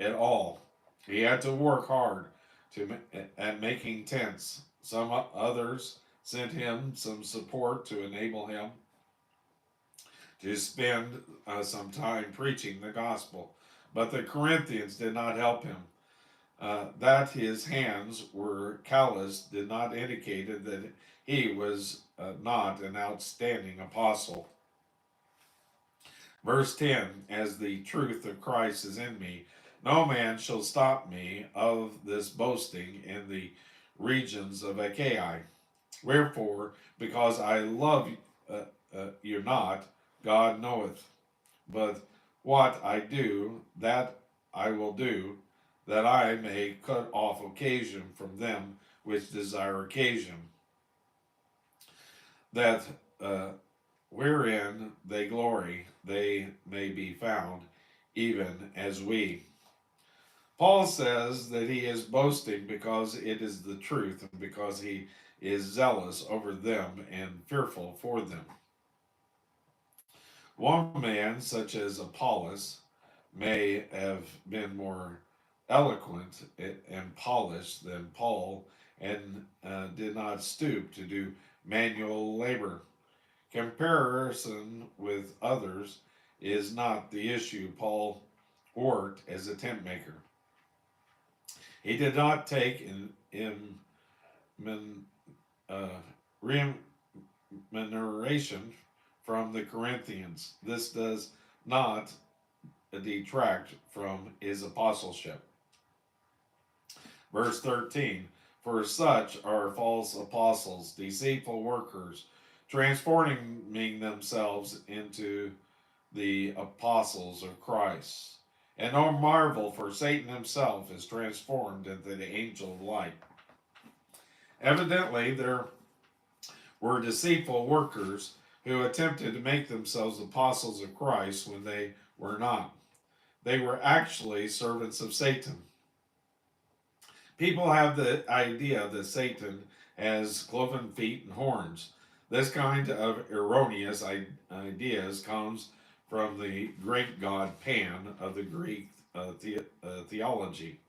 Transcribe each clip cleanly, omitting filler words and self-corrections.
at all. He had to work hard at making tents. Some others sent him some support to enable him to spend some time preaching the gospel. But the Corinthians did not help him. That his hands were calloused did not indicate that he was not an outstanding apostle. Verse 10, as the truth of Christ is in me, no man shall stop me of this boasting in the regions of Achaia. Wherefore, because I love you not, God knoweth. But what I do, that I will do, that I may cut off occasion from them which desire occasion, that wherein they glory, they may be found, even as we. Paul says that he is boasting because it is the truth and because he is zealous over them and fearful for them. One man, such as Apollos, may have been more eloquent and polished than Paul and did not stoop to do manual labor. Comparison with others is not the issue. Paul worked as a tent maker. He did not take in uh, remuneration from the Corinthians. This does not detract from his apostleship. Verse 13, for such are false apostles, deceitful workers, transforming themselves into the apostles of Christ. And no marvel, for Satan himself is transformed into the angel of light. Evidently, there were deceitful workers who attempted to make themselves apostles of Christ when they were not. They were actually servants of Satan. People have the idea that Satan has cloven feet and horns. This kind of erroneous ideas comes from the great god Pan of the Greek theology,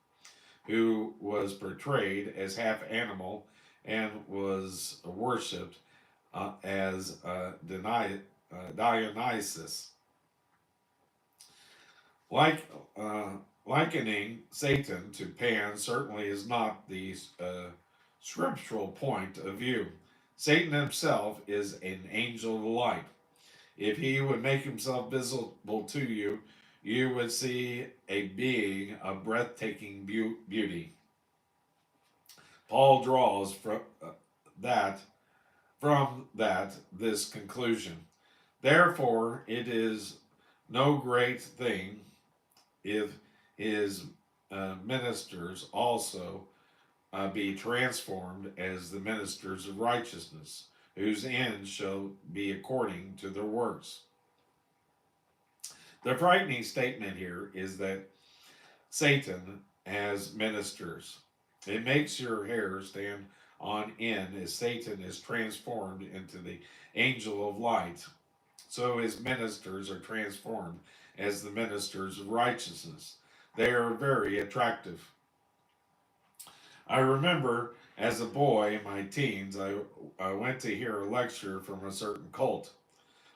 who was portrayed as half animal and was worshipped as Dionysus. Like likening Satan to Pan certainly is not the scriptural point of view. Satan himself is an angel of light. If he would make himself visible to you, you would see a being of breathtaking beauty. Paul draws that this conclusion. Therefore, it is no great thing if his ministers also be transformed as the ministers of righteousness, whose end shall be according to their works. The frightening statement here is that Satan has ministers. It makes your hair stand on end as Satan is transformed into the angel of light. So his ministers are transformed as the ministers of righteousness. They are very attractive. I remember as a boy in my teens, I went to hear a lecture from a certain cult.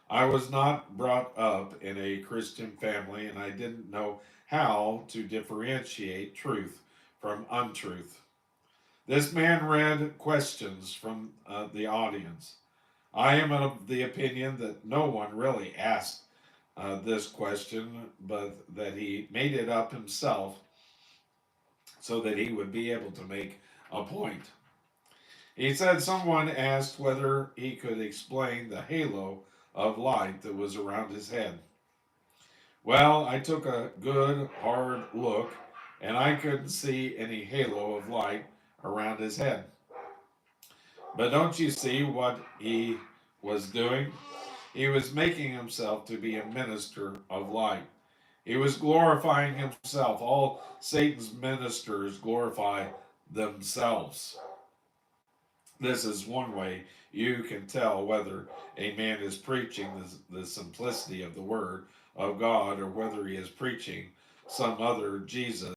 I was not brought up in a Christian family and I didn't know how to differentiate truth from untruth. This man read questions from the audience. I am of the opinion that no one really asked this question, but that he made it up himself so that he would be able to make a point. He said someone asked whether he could explain the halo of light that was around his head. Well, I took a good hard look and I couldn't see any halo of light around his head. But don't you see what he was doing? He was making himself to be a minister of light. He was glorifying himself. All Satan's ministers glorify themselves. This is one way you can tell whether a man is preaching the simplicity of the Word of God or whether he is preaching some other Jesus.